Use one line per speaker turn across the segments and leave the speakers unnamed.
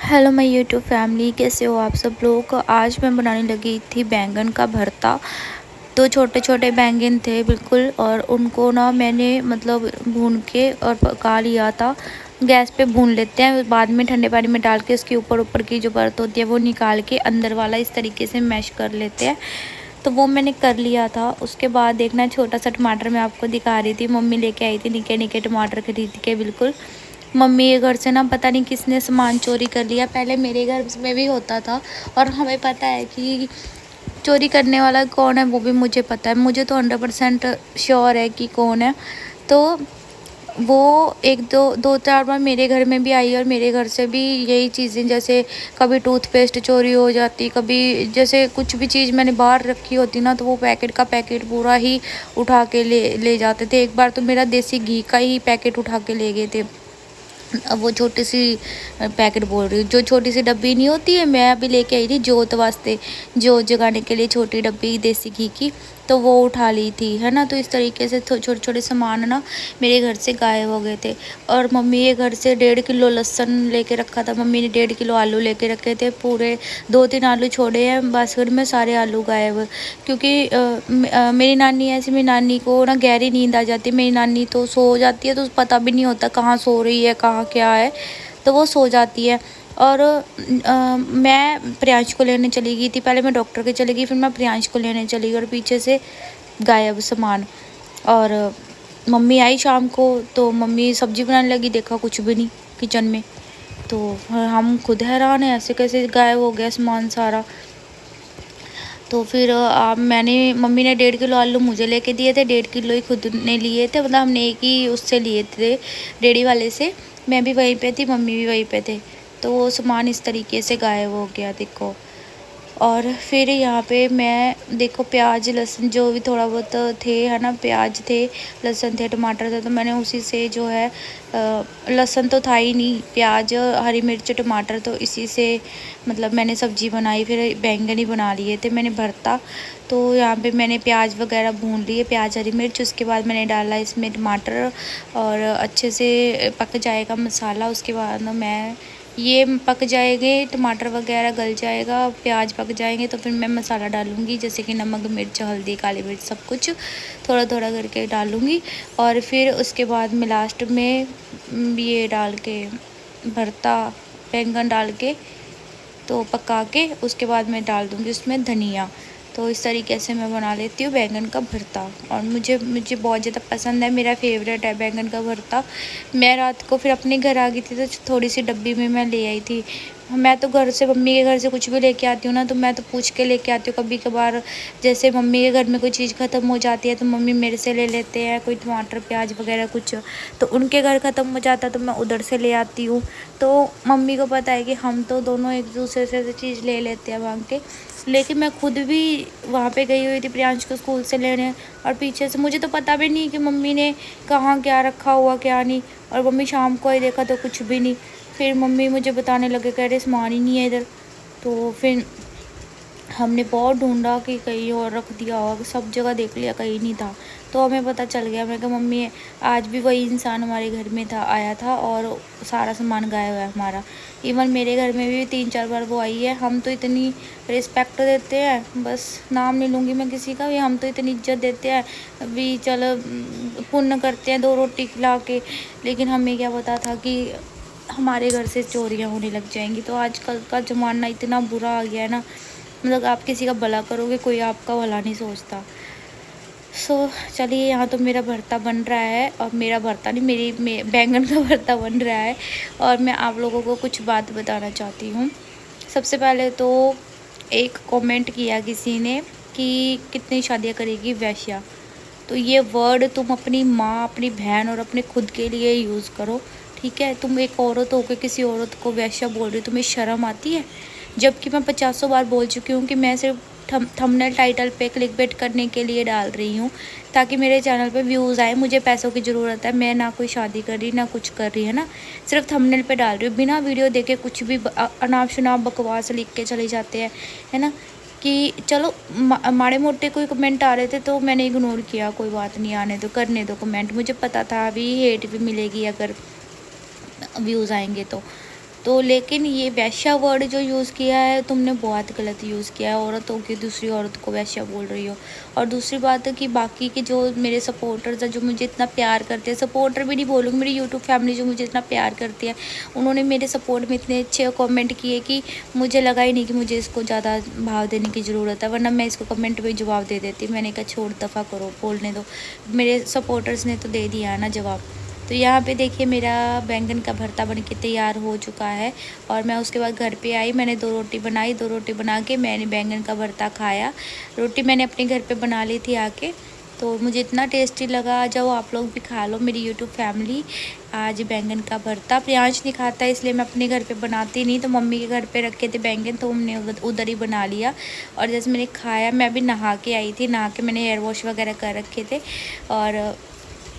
Hello my YouTube family, कैसे हो आप सब लोग। आज मैं बनाने लगी थी बैंगन का भरता। तो छोटे छोटे बैंगन थे बिल्कुल, और उनको ना मैंने मतलब भून के और पका लिया था। गैस पे भून लेते हैं, बाद में ठंडे पानी में डाल के उसके ऊपर ऊपर की जो परत होती है वो निकाल के अंदर वाला इस तरीके से मैश कर लेते हैं। तो वो मैंने कर लिया था। उसके बाद देखना, छोटा सा टमाटर मैं आपको दिखा रही थी, मम्मी लेके आई थी निके निके टमाटर खरीद के बिल्कुल। मम्मी के घर से ना पता नहीं किसने सामान चोरी कर लिया। पहले मेरे घर में भी होता था, और हमें पता है कि चोरी करने वाला कौन है, वो भी मुझे पता है। मुझे तो 100% श्योर है कि कौन है। तो वो एक दो चार बार मेरे घर में भी आई, और मेरे घर से भी यही चीज़ें, जैसे कभी टूथपेस्ट चोरी हो जाती, कभी जैसे कुछ भी चीज़ मैंने बाहर रखी होती ना, तो वो पैकेट का पैकेट पूरा ही उठा के ले जाते थे। एक बार तो मेरा देसी घी का ही पैकेट उठा के ले गए थे। अब वो छोटी सी पैकेट बोल रही हूँ, जो छोटी सी डब्बी नहीं होती है, मैं अभी लेके आई थी जोत वास्ते, जोत जगाने के लिए छोटी डब्बी देसी घी की, तो वो उठा ली थी, है ना। तो इस तरीके से छोटे छोटे सामान ना मेरे घर से गायब हो गए थे। और मम्मी के घर से 1.5 किलो लहसुन लेके रखा था, मम्मी ने 1.5 किलो आलू लेके रखे थे, पूरे 2-3 आलू छोड़े हैं बास्केट में, सारे आलू गायब। क्योंकि मेरी नानी ऐसी, मेरी नानी को ना गहरी नींद आ जाती है। मेरी नानी तो सो जाती है तो पता भी नहीं होता कहाँ सो रही है कहाँ क्या है, तो वो सो जाती है। और मैं प्रियांश को लेने चली गई थी। पहले मैं डॉक्टर के चली गई, फिर मैं प्रियांश को लेने चली गई, और पीछे से गायब सामान। और मम्मी आई शाम को, तो मम्मी सब्जी बनाने लगी, देखा कुछ भी नहीं किचन में। तो हम खुद हैरान हैं, ऐसे कैसे गायब हो गया सामान सारा। तो फिर मैंने, मम्मी ने 1.5 किलो आलू मुझे लेके दिए थे, 1.5 किलो ही खुद ने लिए थे, मतलब हमने एक ही उससे लिए थे, रेडी वाले से। मैं भी वहीं पे थी, मम्मी भी वहीं पे थे। तो वो सामान इस तरीके से गायब हो गया, देखो। और फिर यहाँ पे मैं देखो, प्याज लहसुन जो भी थोड़ा बहुत थे, है ना, प्याज थे, लहसुन थे, टमाटर थे, तो मैंने उसी से जो है, लहसुन तो था ही नहीं, प्याज हरी मिर्च टमाटर, तो इसी से मतलब मैंने सब्जी बनाई। फिर बैंगन ही बना लिए थे मैंने भरता। तो यहाँ पे मैंने प्याज वगैरह भून लिए, प्याज हरी मिर्च, उसके बाद मैंने डाला इसमें टमाटर, और अच्छे से पक जाएगा मसाला। उसके बाद ना मैं, ये पक जाएंगे, टमाटर वगैरह गल जाएगा, प्याज पक जाएंगे, तो फिर मैं मसाला डालूँगी, जैसे कि नमक मिर्च हल्दी काली मिर्च सब कुछ थोड़ा थोड़ा करके डालूँगी। और फिर उसके बाद मैं लास्ट में ये डाल के भरता, बैंगन डाल के तो पका के उसके बाद मैं डाल दूँगी उसमें धनिया। तो इस तरीके से मैं बना लेती हूँ बैंगन का भरता, और मुझे मुझे बहुत ज़्यादा पसंद है, मेरा फेवरेट है बैंगन का भरता। मैं रात को फिर अपने घर आ गई थी, तो थोड़ी सी डब्बी में मैं ले आई थी। मैं तो घर से, मम्मी के घर से कुछ भी लेके आती हूँ ना, तो मैं तो पूछ के लेके आती हूँ। कभी कभार जैसे मम्मी के घर में कोई चीज़ ख़त्म हो जाती है, तो मम्मी मेरे से ले लेते हैं, कोई टमाटर प्याज वगैरह कुछ, तो उनके घर ख़त्म हो जाता है तो मैं उधर से ले आती हूँ। तो मम्मी को पता है कि हम तो दोनों एक दूसरे से चीज़ ले लेते हैं मांग के। लेकिन मैं खुद भी वहाँ पे गई हुई थी प्रियांश को स्कूल से लेने, और पीछे से मुझे तो पता भी नहीं कि मम्मी ने कहाँ क्या रखा हुआ क्या नहीं। और मम्मी शाम को ही देखा तो कुछ भी नहीं। फिर मम्मी मुझे बताने लगे, कह रहे सामान ही नहीं है इधर। तो फिर हमने बहुत ढूंढा कि कहीं और रख दिया होगा, सब जगह देख लिया, कहीं नहीं था। तो हमें पता चल गया। मैं कहा मम्मी, आज भी वही इंसान हमारे घर में था, आया था, और सारा सामान गायब है हमारा। इवन मेरे घर में भी 3-4 बार वो आई है। हम तो इतनी रिस्पेक्ट देते हैं, बस नाम नहीं लूँगी मैं किसी का भी, हम तो इतनी इज्जत देते हैं अभी, चलो पुण्य करते हैं 2 रोटी खिला के। लेकिन हमें क्या पता था कि हमारे घर से चोरियाँ होने लग जाएंगी। तो आजकल का ज़माना इतना बुरा आ गया है ना, मतलब आप किसी का भला करोगे, कोई आपका भला नहीं सोचता। चलिए, यहाँ तो मेरा भरता बन रहा है, और मेरा भरता नहीं, बैंगन का भरता बन रहा है। और मैं आप लोगों को कुछ बात बताना चाहती हूँ। सबसे पहले तो एक कमेंट किया किसी ने कि कितनी शादियाँ करेगी वैश्या। तो ये वर्ड तुम अपनी माँ, अपनी बहन और अपने खुद के लिए यूज़ करो, ठीक है। तुम एक औरत होकर किसी औरत को वैश्या बोल रही हो, तुम्हें शर्म आती है? जबकि मैं 50 बार बोल चुकी हूँ कि मैं सिर्फ थंबनेल टाइटल पे क्लिकबेट करने के लिए डाल रही हूँ, ताकि मेरे चैनल पे व्यूज़ आए। मुझे पैसों की ज़रूरत है, मैं ना कोई शादी कर रही ना कुछ कर रही, है ना। सिर्फ थंबनेल पे डाल रही हूँ, बिना वीडियो देखे कुछ भी अनाप शनाप बकवास लिख के चले जाते हैं, है ना। कि चलो माड़े मोटे कोई कमेंट आ रहे थे तो मैंने इग्नोर किया, कोई बात नहीं, आने दो, करने दो कमेंट। मुझे पता था अभी हेट भी मिलेगी अगर व्यूज़ आएंगे तो। तो लेकिन ये वैश्या वर्ड जो यूज़ किया है तुमने बहुत गलत यूज़ किया है। औरत हो के दूसरी औरत को वैश्या बोल रही हो। और दूसरी बात है कि बाकी के जो मेरे सपोर्टर्स हैं, जो मुझे इतना प्यार करते हैं, सपोर्टर भी नहीं बोलूँगी, मेरी यूट्यूब फैमिली जो मुझे इतना प्यार करती है, उन्होंने मेरे सपोर्ट में इतने अच्छे कमेंट किए कि मुझे लगा ही नहीं कि मुझे इसको ज़्यादा भाव देने की ज़रूरत है, वरना मैं इसको कमेंट में जवाब दे देती। मैंने कहा छोड़, दफ़ा करो, बोलने दो। मेरे सपोर्टर्स ने तो दे दिया ना जवाब। तो यहाँ पे देखिए मेरा बैंगन का भरता बन के तैयार हो चुका है। और मैं उसके बाद घर पे आई, मैंने 2 रोटी बनाई, 2 रोटी बना के मैंने बैंगन का भरता खाया। रोटी मैंने अपने घर पे बना ली थी आके, तो मुझे इतना टेस्टी लगा। जाओ आप लोग भी खा लो, मेरी यूट्यूब फैमिली। आज बैंगन का भरता प्रियांश नहीं खाता, इसलिए मैं अपने घर पे बनाती नहीं, तो मम्मी के घर पे रखे थे बैंगन, तो हमने उधर ही बना लिया। और जैसे मैंने खाया, मैं अभी नहा के आई थी, नहा के मैंने हेयर वॉश वगैरह कर रखे थे और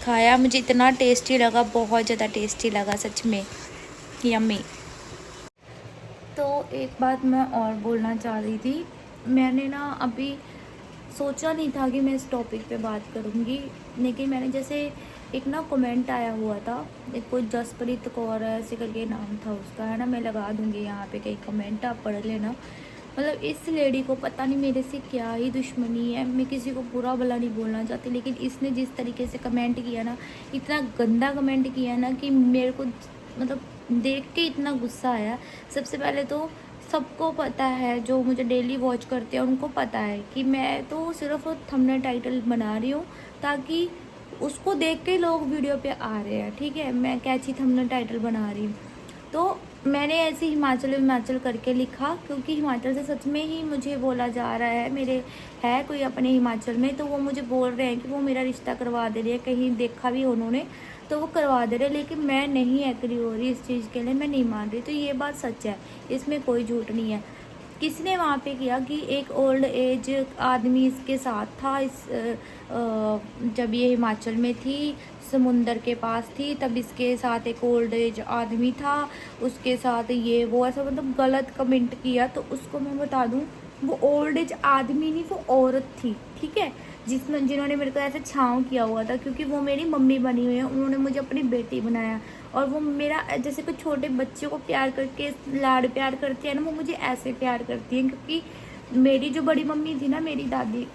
खाया। मुझे इतना टेस्टी लगा, बहुत ज़्यादा टेस्टी लगा, सच में यम्मी। तो एक बात मैं और बोलना चाह रही थी, मैंने ना अभी सोचा नहीं था कि मैं इस टॉपिक पे बात करूँगी, लेकिन मैंने जैसे एक ना कमेंट आया हुआ था, एक कोई जसप्रीत कौर ऐसे करके नाम था उसका, है ना, मैं लगा दूँगी यहाँ पे कई कमेंट, आप पढ़ लेना। मतलब इस लेडी को पता नहीं मेरे से क्या ही दुश्मनी है। मैं किसी को बुरा भला नहीं बोलना चाहती, लेकिन इसने जिस तरीके से कमेंट किया ना, इतना गंदा कमेंट किया ना कि मेरे को मतलब देख के इतना गुस्सा आया। सबसे पहले तो सबको पता है, जो मुझे डेली वॉच करते हैं उनको पता है कि मैं तो सिर्फ थंबनेल टाइटल बना रही हूँ ताकि उसको देख के लोग वीडियो पे आ रहे हैं, ठीक है। मैं कैची थंबनेल टाइटल बना रही हूँ, तो मैंने ऐसे हिमाचल करके लिखा, क्योंकि हिमाचल से सच में ही मुझे बोला जा रहा है, मेरे है कोई अपने हिमाचल में, तो वो मुझे बोल रहे हैं कि वो मेरा रिश्ता करवा दे रही है, कहीं देखा भी उन्होंने तो वो करवा दे रहे, लेकिन मैं नहीं एग्री हो रही इस चीज़ के लिए, मैं नहीं मान रही। तो ये बात सच है, इसमें कोई झूठ नहीं है। किसी ने वहाँ पे किया कि एक ओल्ड एज आदमी इसके साथ था, जब ये हिमाचल में थी, समुंदर के पास थी, तब इसके साथ एक ओल्ड एज आदमी था, उसके साथ ये वो ऐसा मतलब गलत कमेंट किया। तो उसको मैं बता दूं, वो ओल्ड एज आदमी नहीं, वो औरत थी, ठीक है, जिन्होंने मेरे को ऐसे छाँव किया हुआ था, क्योंकि वो मेरी मम्मी बनी हुई है, उन्होंने मुझे अपनी बेटी बनाया। और वो मेरा जैसे कोई छोटे बच्चे को प्यार करके लाड प्यार करती है ना, वो मुझे ऐसे प्यार करती है। क्योंकि मेरी जो बड़ी मम्मी थी ना, मेरी दादी,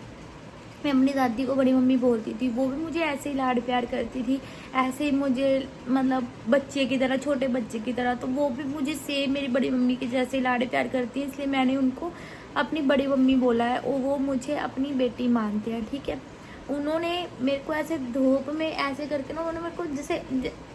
मैं अपनी दादी को बड़ी मम्मी बोलती थी, वो भी मुझे ऐसे ही लाड प्यार करती थी, ऐसे ही मुझे मतलब बच्चे की तरह, छोटे बच्चे की तरह। तो वो भी मुझे सेम मेरी बड़ी मम्मी के जैसे लाड प्यार करती है, इसलिए मैंने उनको अपनी बड़ी मम्मी बोला है, और वो मुझे अपनी बेटी मानते हैं, ठीक है। उन्होंने मेरे को ऐसे धूप में ऐसे करके ना, उन्होंने मेरे को जैसे,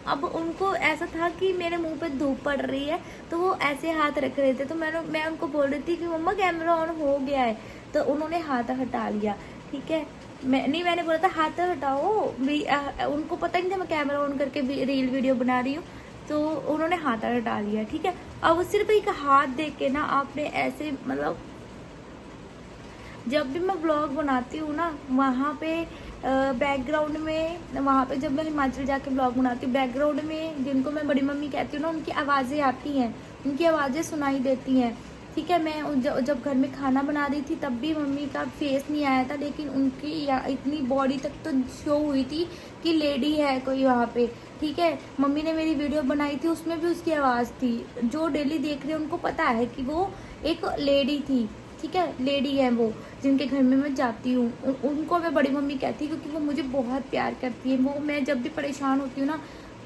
अब उनको ऐसा था कि मेरे मुंह पे धूप पड़ रही है, तो वो ऐसे हाथ रख रहे थे, तो मैं उनको बोल रही थी कि मम्मा कैमरा ऑन हो गया है, तो उन्होंने हाथ हटा लिया, ठीक है। मैंने बोला था हाथ हटाओ भी, उनको पता नहीं था मैं कैमरा ऑन करके रील वीडियो बना रही हूँ, तो उन्होंने हाथ हटा लिया, ठीक है। अब सिर्फ एक हाथ देख के ना आपने ऐसे मतलब, जब भी मैं व्लॉग बनाती हूँ ना, वहाँ पे बैकग्राउंड में, वहाँ पे जब मैं हिमाचल जाके व्लॉग बनाती हूँ, बैकग्राउंड में जिनको मैं बड़ी मम्मी कहती हूँ ना, उनकी आवाज़ें आती हैं, उनकी आवाज़ें सुनाई देती हैं, ठीक है। मैं जब घर में खाना बना रही थी तब भी मम्मी का फेस नहीं आया था, लेकिन उनकी इतनी बॉडी तक तो शो हुई थी कि लेडी है कोई वहाँ पे, ठीक है। मम्मी ने मेरी वीडियो बनाई थी, उसमें भी उसकी आवाज़ थी। जो डेली देख रहे हैं उनको पता है कि वो एक लेडी थी, ठीक है, लेडी है वो, जिनके घर में मैं जाती हूँ, उनको मैं बड़ी मम्मी कहती हूँ, क्योंकि वो मुझे बहुत प्यार करती है। वो मैं जब भी परेशान होती हूँ ना,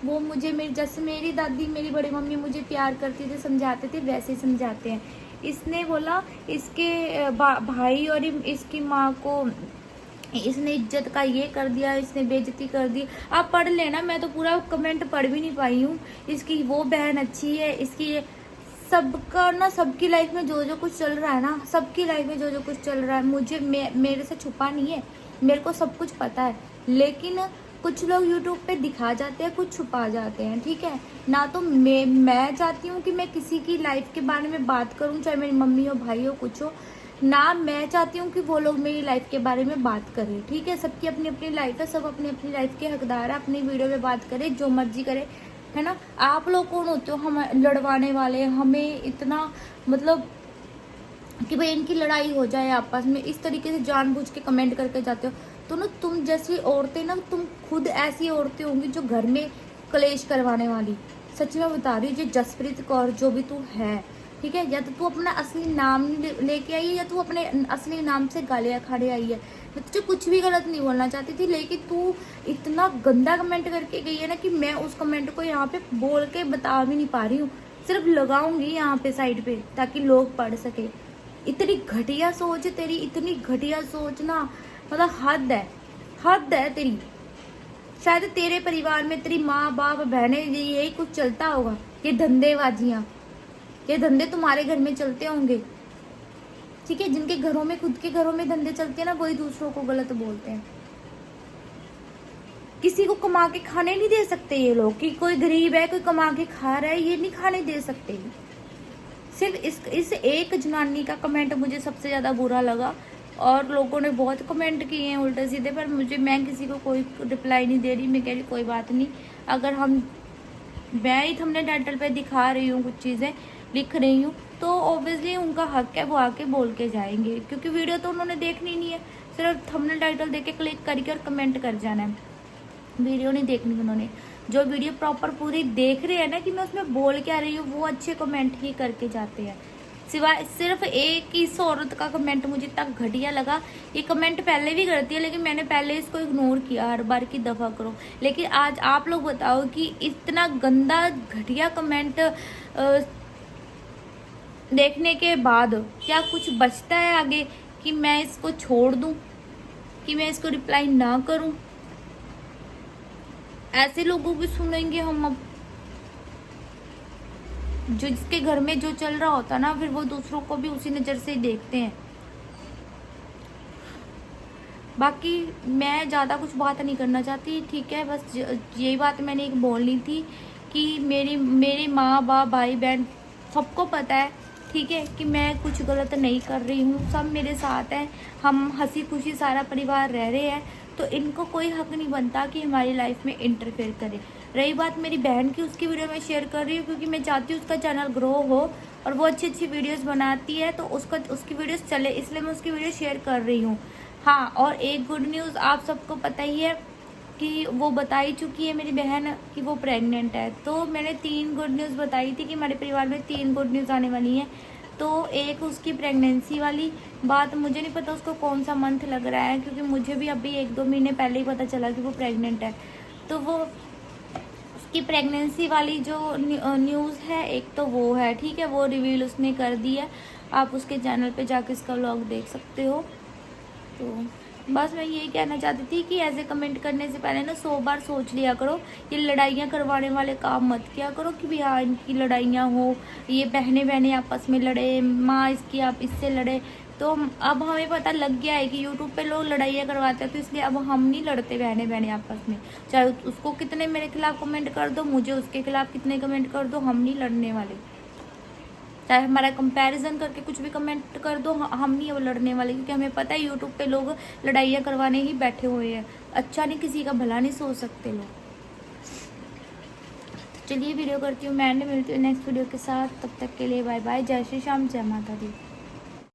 वो मुझे जैसे मेरी दादी, मेरी बड़ी मम्मी मुझे प्यार करती थे, समझाते थे, वैसे ही समझाते हैं। इसने बोला इसके भाई और इसकी माँ को इसने इज्जत का ये कर दिया, इसने बेइज्जती कर दी। आप पढ़ लेना, मैं तो पूरा कमेंट पढ़ भी नहीं पाई हूँ। इसकी वो बहन अच्छी है, इसकी सबका ना, सबकी लाइफ में जो जो कुछ चल रहा है ना, सबकी लाइफ में जो जो कुछ चल रहा है, मुझे मेरे से छुपा नहीं है, मेरे को सब कुछ पता है। लेकिन कुछ लोग यूट्यूब पे दिखा जाते हैं, कुछ छुपा जाते हैं, ठीक है ना। तो मैं चाहती हूँ कि मैं किसी की लाइफ के बारे में बात करूँ, चाहे मेरी मम्मी हो, भाई हो, कुछ हो ना। मैं चाहती हूँ कि वो लोग मेरी लाइफ के बारे में बात करें, ठीक है। सबकी अपनी अपनी लाइफ है, सब अपनी अपनी लाइफ के हकदार है, अपनी वीडियो में बात करें, जो मर्जी करे, है ना। आप लोग कौन होते हो हम लड़वाने वाले, हमें इतना मतलब कि भाई इनकी लड़ाई हो जाए आपस में, इस तरीके से जानबूझ के कमेंट करके जाते हो। तो ना तुम जैसी औरतें ना, तुम खुद ऐसी औरतें होंगी जो घर में कलेश करवाने वाली, सच में बता रही हूँ, जो जसप्रीत कौर जो भी तू है, ठीक है, या तो तू अपना असली नाम लेके आई है या तू अपने असली नाम से गालियाँ खाने आई है। मैं तुझे कुछ भी गलत नहीं बोलना चाहती थी, लेकिन तू इतना गंदा कमेंट करके गई है ना कि मैं उस कमेंट को यहाँ पे बोल के बता भी नहीं पा रही हूँ। सिर्फ लगाऊंगी यहाँ पे साइड पे ताकि लोग पढ़ सके। इतनी घटिया सोच है तेरी, इतनी घटिया सोच ना, मतलब हद है तेरी। शायद तेरे परिवार में तेरी माँ बाप बहनें यही कुछ चलता होगा, ये धंधेबाजियाँ, ये धंधे तुम्हारे घर में चलते होंगे, ठीक है। जिनके घरों में, खुद के घरों में धंधे चलते हैं ना, वही दूसरों को गलत बोलते हैं। किसी को कमा के खाने नहीं दे सकते ये लोग, कि कोई गरीब है कोई कमा के खा रहा है, ये नहीं खाने दे सकते। सिर्फ इस एक जनानी का कमेंट मुझे सबसे ज्यादा बुरा लगा, और लोगों ने बहुत कमेंट किए हैं उल्टे सीधे, पर मैं किसी को कोई रिप्लाई नहीं दे रही। मैं कह रही कोई बात नहीं, अगर मैं ही थंबनेल टाइटल पे दिखा रही हूँ, कुछ चीज़ें लिख रही हूँ, तो ऑब्वियसली उनका हक है, वो आके बोल के जाएंगे, क्योंकि वीडियो तो उन्होंने देखनी नहीं है, सिर्फ थंबनेल टाइटल देख के क्लिक करके और कमेंट कर जाना है, वीडियो नहीं देखनी उन्होंने। जो वीडियो प्रॉपर पूरी देख रहे हैं ना कि मैं उसमें बोल क्या रही हूँ, वो अच्छे कमेंट ही करके जाते हैं। सिवाय सिर्फ एक इस औरत का कमेंट मुझे इतना घटिया लगा। ये कमेंट पहले भी करती है, लेकिन मैंने पहले इसको इग्नोर किया, हर बार की दफ़ा करो। लेकिन आज आप लोग बताओ कि इतना गंदा घटिया कमेंट देखने के बाद क्या कुछ बचता है आगे, कि मैं इसको छोड़ दूं, कि मैं इसको रिप्लाई ना करूं? ऐसे लोगों की सुनेंगे हम अब? जो जिसके घर में जो चल रहा होता ना, फिर वो दूसरों को भी उसी नज़र से देखते हैं। बाकी मैं ज़्यादा कुछ बात नहीं करना चाहती, ठीक है। बस यही बात मैंने एक बोलनी थी कि मेरी माँ बाप भाई बहन सबको पता है, ठीक है, कि मैं कुछ गलत नहीं कर रही हूँ, सब मेरे साथ हैं, हम हंसी खुशी सारा परिवार रह रहे हैं, तो इनको कोई हक नहीं बनता कि हमारी लाइफ में इंटरफेयर करे। रही बात मेरी बहन की, उसकी वीडियो मैं शेयर कर रही हूँ क्योंकि मैं चाहती हूँ उसका चैनल ग्रो हो, और वो अच्छी अच्छी वीडियोस बनाती है, तो उसकी वीडियोस चले, इसलिए मैं उसकी वीडियो शेयर कर रही हूँ। हाँ, और एक गुड न्यूज़ आप सबको पता ही है कि वो बता ही चुकी है मेरी बहन कि वो प्रेग्नेंट है। तो मैंने 3 गुड न्यूज़ बताई थी कि हमारे परिवार में 3 गुड न्यूज़ आने वाली हैं। तो एक उसकी प्रेगनेंसी वाली बात, मुझे नहीं पता उसको कौन सा मंथ लग रहा है, क्योंकि मुझे भी अभी 1-2 महीने पहले ही पता चला कि वो प्रेग्नेंट है। तो वो उसकी प्रेगनेंसी वाली जो न्यूज़ है, एक तो वो है, ठीक है, वो रिवील उसने कर दी है। आप उसके चैनल पे जाके इसका व्लॉग देख सकते हो। तो बस मैं यही कहना चाहती थी कि ऐसे कमेंट करने से पहले ना 100 बार सोच लिया करो। ये लड़ाइयाँ करवाने वाले काम मत किया करो कि भी हाँ इनकी लड़ाइयाँ हो, ये बहनें आपस में लड़े, माँ इसकी आप इससे लड़े। तो अब हमें पता लग गया है कि यूट्यूब पे लोग लड़ाइयाँ करवाते हैं, तो इसलिए अब हम नहीं लड़ते बहनें आपस में। चाहे उसको कितने मेरे खिलाफ कमेंट कर दो, मुझे उसके खिलाफ कितने कमेंट कर दो, हम नहीं लड़ने वाले। चाहे हमारा कंपैरिजन करके कुछ भी कमेंट कर दो, हम नहीं वो लड़ने वाले, क्योंकि हमें पता है यूट्यूब पे लोग लड़ाइयाँ करवाने ही बैठे हुए हैं। अच्छा नहीं, किसी का भला नहीं सोच सकते लोग। तो चलिए वीडियो करती हूँ मैं, मिलती हूँ नेक्स्ट वीडियो के साथ। तब तक के लिए बाय बाय, जय श्री श्याम, जय माता दी।